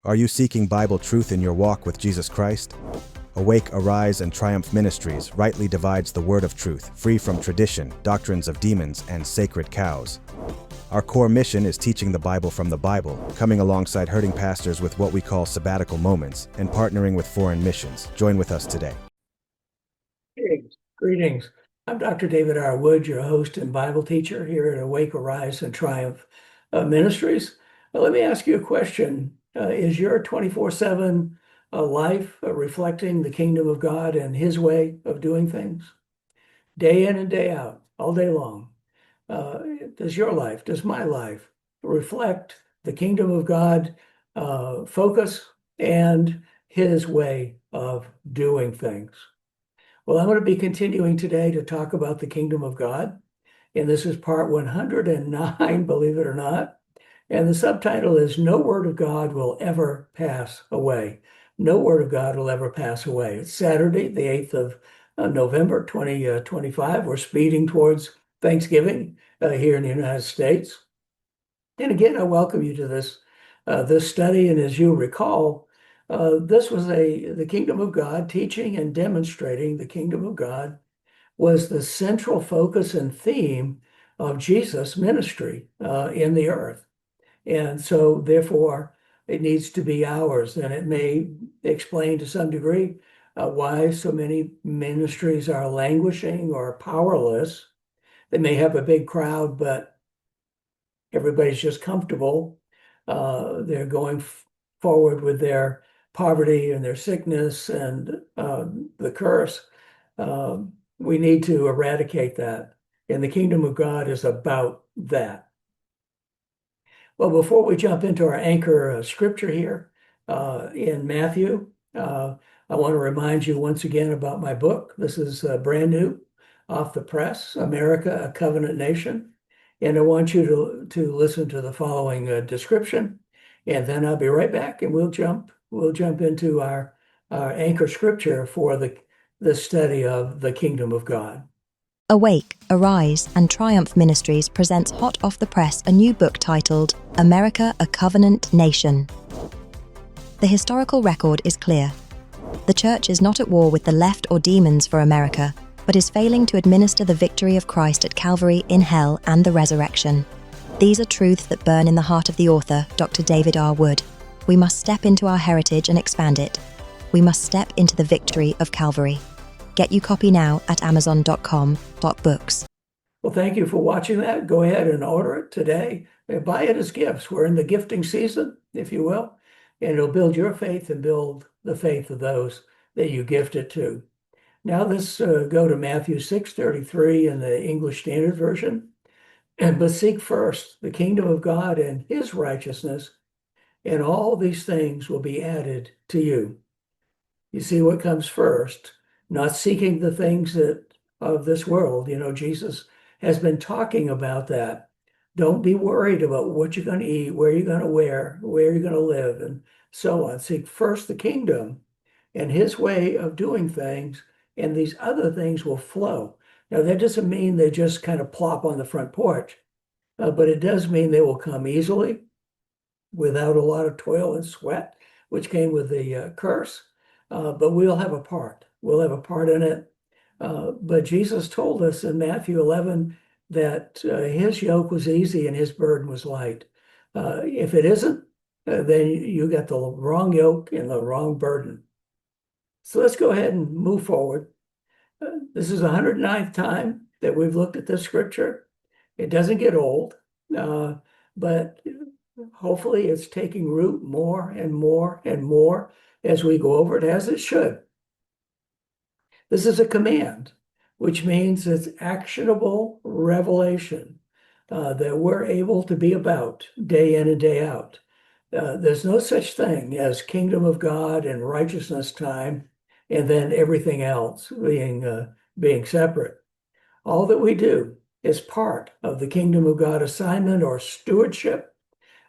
Are you seeking Bible truth in your walk with Jesus Christ? Awake, Arise, and Triumph Ministries rightly divides the word of truth, free from tradition, doctrines of demons, and sacred cows. Our core mission is teaching the Bible from the Bible, coming alongside hurting pastors with what we call sabbatical moments, and partnering with foreign missions. Join with us today. Greetings. I'm Dr. David R. Wood, your host and Bible teacher here at Awake, Arise, and Triumph Ministries. Let me ask you a question. Is your 24/7 life reflecting the kingdom of God and His way of doing things? Day in and day out, all day long. Does your life, does my life reflect the kingdom of God focus and His way of doing things? Well, I'm going to be continuing today to talk about the kingdom of God. And this is part 109, believe it or not. And the subtitle is No Word of God Will Ever Pass Away. No Word of God will ever pass away. It's Saturday, the 8th of November, 2025. We're speeding towards Thanksgiving here in the United States. And again, I welcome you to this study. And as you recall, this was the kingdom of God, teaching and demonstrating the kingdom of God was the central focus and theme of Jesus' ministry in the earth. And so therefore, it needs to be ours. And it may explain to some degree why so many ministries are languishing or powerless. They may have a big crowd, but everybody's just comfortable. They're going forward with their poverty and their sickness and the curse. We need to eradicate that. And the kingdom of God is about that. Well, before we jump into our anchor scripture here in Matthew, I want to remind you once again about my book. This is brand new, off the press, America, a Covenant Nation. And I want you to listen to the following description, and then I'll be right back, and we'll jump into our anchor scripture for the study of the kingdom of God. Awake, Arise, and Triumph Ministries presents hot off the press a new book titled America, a Covenant Nation. The historical record is clear. The church is not at war with the left or demons for America, but is failing to administer the victory of Christ at Calvary, in hell, and the resurrection. These are truths that burn in the heart of the author, Dr. David R. Wood. We must step into our heritage and expand it. We must step into the victory of Calvary. Get your copy now at amazon.com/books. Well, thank you for watching that. Go ahead and order it today. Buy it as gifts. We're in the gifting season, if you will, and it'll build your faith and build the faith of those that you gift it to. Now let's go to Matthew 6:33 in the English Standard Version. But seek first the kingdom of God and His righteousness, and all these things will be added to you. You see what comes first. Not seeking the things of this world. Jesus has been talking about that. Don't be worried about what you're going to eat, where you're going to wear, where you're going to live, and so on. Seek first the kingdom and His way of doing things, and these other things will flow. Now, that doesn't mean they just kind of plop on the front porch, but it does mean they will come easily, without a lot of toil and sweat, which came with the curse. But we'll have a part. We'll have a part in it. But Jesus told us in Matthew 11 that His yoke was easy and His burden was light. If it isn't, then you got the wrong yoke and the wrong burden. So let's go ahead and move forward. This is the 109th time that we've looked at this scripture. It doesn't get old, but hopefully it's taking root more and more and more as we go over it, as it should. This is a command, which means it's actionable revelation that we're able to be about day in and day out. There's no such thing as kingdom of God and righteousness time, and then everything else being separate. All that we do is part of the kingdom of God assignment or stewardship,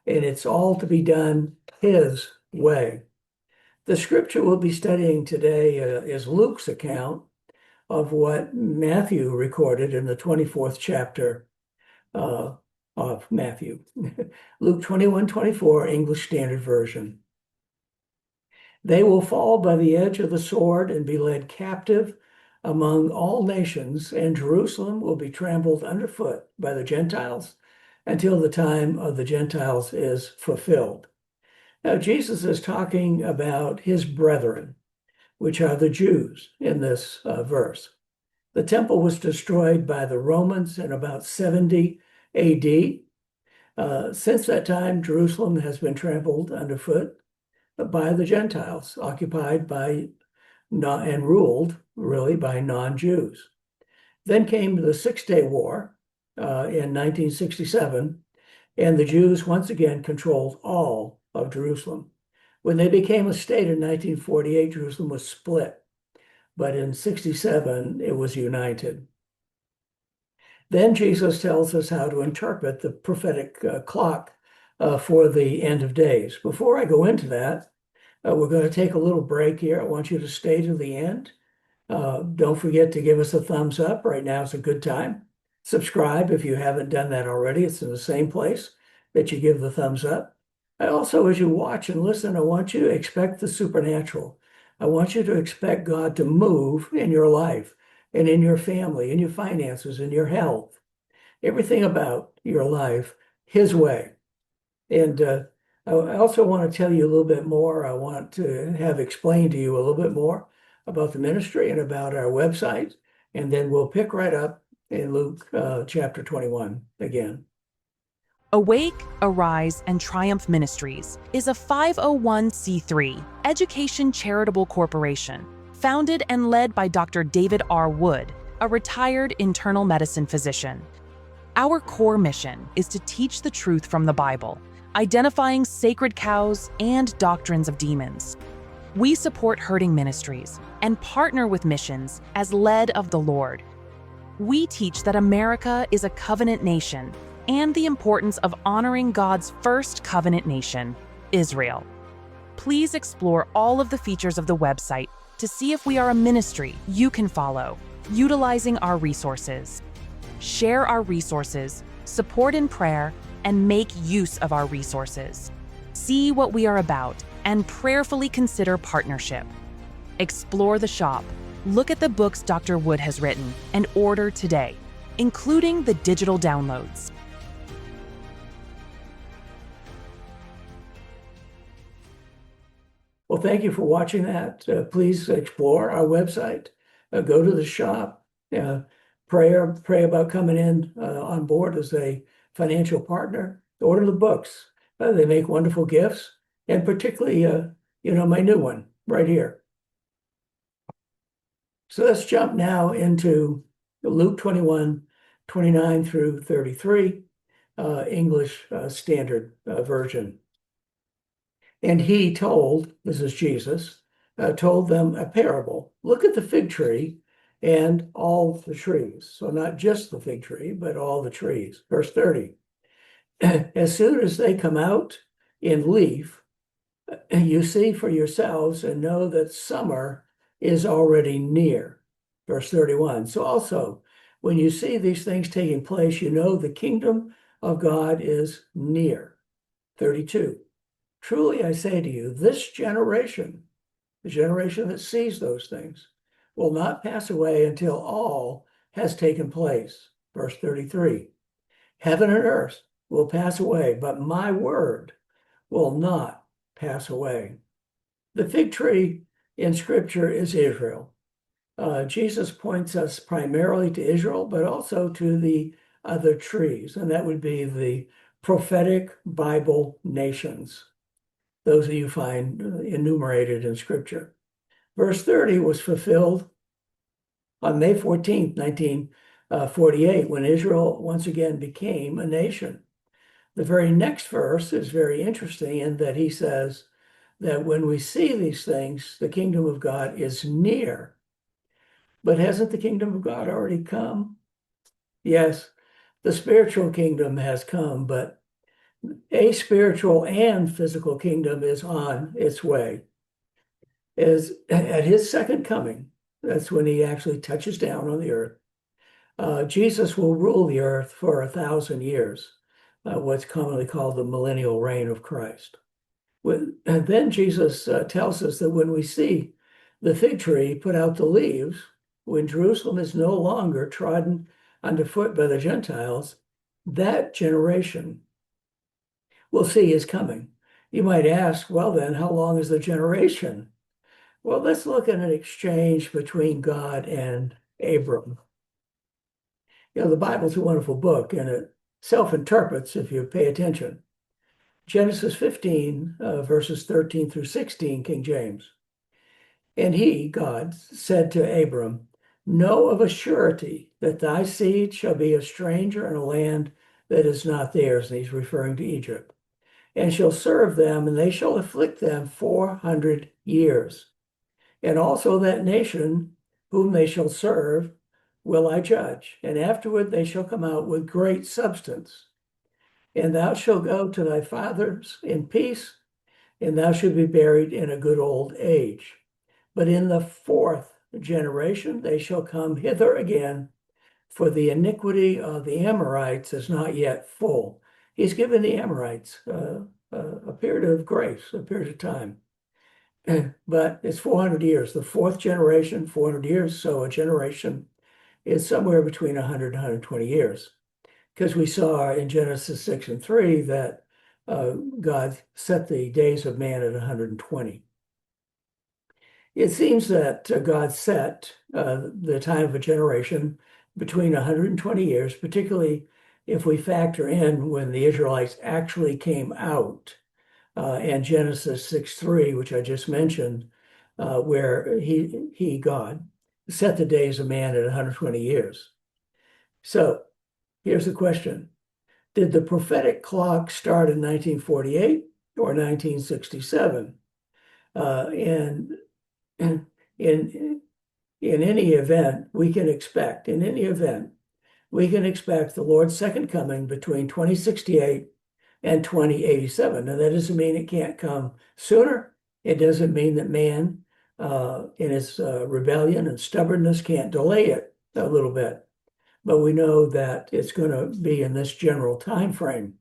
and it's all to be done His way. The scripture we'll be studying today is Luke's account of what Matthew recorded in the 24th chapter of Matthew. Luke 21:24, English Standard Version. They will fall by the edge of the sword and be led captive among all nations, and Jerusalem will be trampled underfoot by the Gentiles until the time of the Gentiles is fulfilled. Now, Jesus is talking about his brethren, which are the Jews in this verse. The temple was destroyed by the Romans in about 70 AD. Since that time, Jerusalem has been trampled underfoot by the Gentiles, occupied by and ruled really by non-Jews. Then came the Six-Day War in 1967, and the Jews once again controlled all of Jerusalem. When they became a state in 1948, Jerusalem was split, but in 67, it was united. Then Jesus tells us how to interpret the prophetic clock for the end of days. Before I go into that, we're going to take a little break here. I want you to stay to the end. Don't forget to give us a thumbs up. Right now is a good time. Subscribe if you haven't done that already. It's in the same place that you give the thumbs up. I also, as you watch and listen, I want you to expect the supernatural. I want you to expect God to move in your life and in your family, in your finances, in your health, everything about your life, His way. And I also want to tell you a little bit more. I want to have explained to you a little bit more about the ministry and about our website. And then we'll pick right up in Luke chapter 21 again. Awake, Arise, and Triumph Ministries is a 501c3 education charitable corporation founded and led by Dr. David R. Wood, a retired internal medicine physician. Our core mission is to teach the truth from the Bible, identifying sacred cows and doctrines of demons. We support hurting ministries and partner with missions as led of the Lord. We teach that America is a covenant nation and the importance of honoring God's first covenant nation, Israel. Please explore all of the features of the website to see if we are a ministry you can follow, utilizing our resources. Share our resources, support in prayer, and make use of our resources. See what we are about and prayerfully consider partnership. Explore the shop, look at the books Dr. Wood has written, and order today, including the digital downloads. Well, thank you for watching that. Please explore our website, go to the shop, pray about coming in on board as a financial partner. Order the books. They make wonderful gifts, and particularly, my new one right here. So let's jump now into Luke 21, 29 through 33, English Standard Version. And he told, this is Jesus, told them a parable. Look at the fig tree and all the trees. So not just the fig tree, but all the trees. Verse 30. As soon as they come out in leaf, you see for yourselves and know that summer is already near. Verse 31. So also, when you see these things taking place, you know the kingdom of God is near. 32. Truly, I say to you, this generation, the generation that sees those things, will not pass away until all has taken place. Verse 33. Heaven and earth will pass away, but my word will not pass away. The fig tree in Scripture is Israel. Jesus points us primarily to Israel, but also to the other trees, and that would be the prophetic Bible nations. Those that you find enumerated in Scripture. Verse 30 was fulfilled on May 14th, 1948, when Israel once again became a nation. The very next verse is very interesting in that he says that when we see these things, the kingdom of God is near. But hasn't the kingdom of God already come? Yes, the spiritual kingdom has come, but a spiritual and physical kingdom is on its way. As at his second coming, that's when he actually touches down on the earth. Jesus will rule the earth for 1,000 years, what's commonly called the millennial reign of Christ. And then Jesus tells us that when we see the fig tree put out the leaves, when Jerusalem is no longer trodden underfoot by the Gentiles, that generation we'll see is coming. You might ask, well, then, how long is the generation? Well, let's look at an exchange between God and Abram. The Bible's a wonderful book, and it self-interprets if you pay attention. Genesis 15, verses 13 through 16, King James. And he, God, said to Abram, know of a surety that thy seed shall be a stranger in a land that is not theirs. And he's referring to Egypt. And shall serve them, and they shall afflict them 400 years. And also that nation whom they shall serve will I judge. And afterward they shall come out with great substance. And thou shalt go to thy fathers in peace, and thou shalt be buried in a good old age. But in the fourth generation they shall come hither again, for the iniquity of the Amorites is not yet full. He's given the Amorites a period of grace, a period of time. But it's 400 years. The fourth generation, 400 years. So a generation is somewhere between 100 and 120 years. Because we saw in Genesis 6 and 3 that God set the days of man at 120. It seems that God set the time of a generation between 120 years, particularly if we factor in when the Israelites actually came out, and Genesis 6:3, which I just mentioned, where God, set the days of man at 120 years. So here's the question. Did the prophetic clock start in 1948 or 1967? And in any event, we can expect the Lord's second coming between 2068 and 2087. Now, that doesn't mean it can't come sooner. It doesn't mean that man, in his rebellion and stubbornness, can't delay it a little bit. But we know that it's going to be in this general time frame.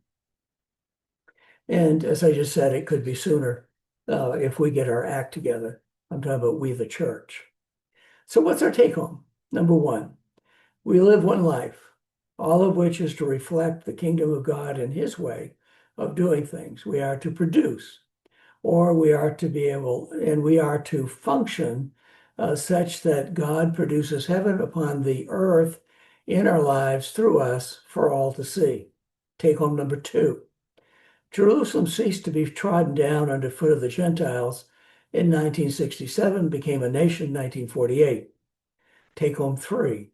And as I just said, it could be sooner if we get our act together. I'm talking about we, the church. So what's our take home? Number one, we live one life, all of which is to reflect the kingdom of God and his way of doing things. We are to produce, or we are to be able, and we are to function such that God produces heaven upon the earth in our lives through us for all to see. Take home number two. Jerusalem ceased to be trodden down underfoot of the Gentiles in 1967, became a nation in 1948. Take home three.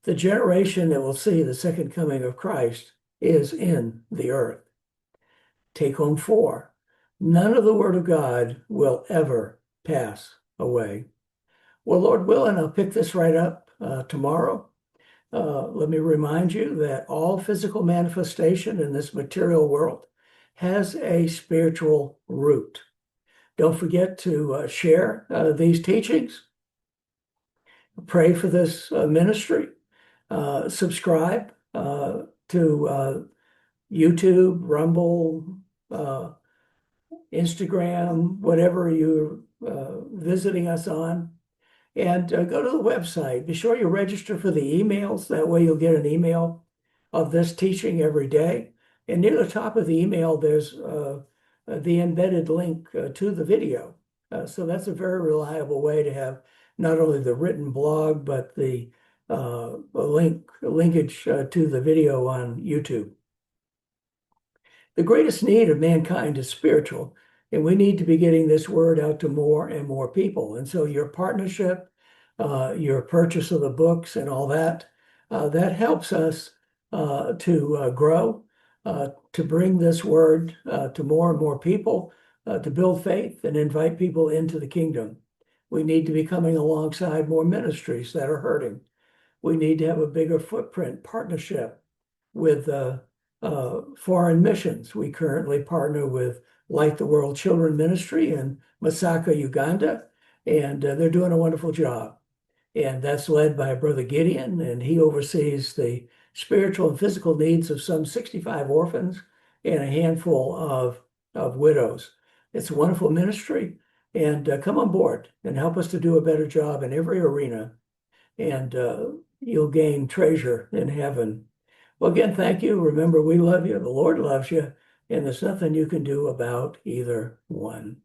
The generation that will see the second coming of Christ is in the earth. Take home four. None of the word of God will ever pass away. Well, Lord willing, I'll pick this right up tomorrow. Let me remind you that all physical manifestation in this material world has a spiritual root. Don't forget to share these teachings. Pray for this ministry. Subscribe to YouTube, Rumble, Instagram, whatever you're visiting us on. And go to the website. Be sure you register for the emails. That way you'll get an email of this teaching every day. And near the top of the email, there's the embedded link to the video. So that's a very reliable way to have not only the written blog, but the linkage to the video on YouTube. The greatest need of mankind is spiritual, and we need to be getting this word out to more and more people. And so your partnership, your purchase of the books and all that, that helps us to grow, to bring this word to more and more people, to build faith and invite people into the kingdom. We need to be coming alongside more ministries that are hurting. We need to have a bigger footprint partnership with foreign missions. We currently partner with Light the World Children Ministry in Masaka, Uganda, and they're doing a wonderful job. And that's led by Brother Gideon, and he oversees the spiritual and physical needs of some 65 orphans and a handful of widows. It's a wonderful ministry, and come on board and help us to do a better job in every arena, and you'll gain treasure in heaven. Well, again, thank you. Remember, we love you. The Lord loves you, and there's nothing you can do about either one.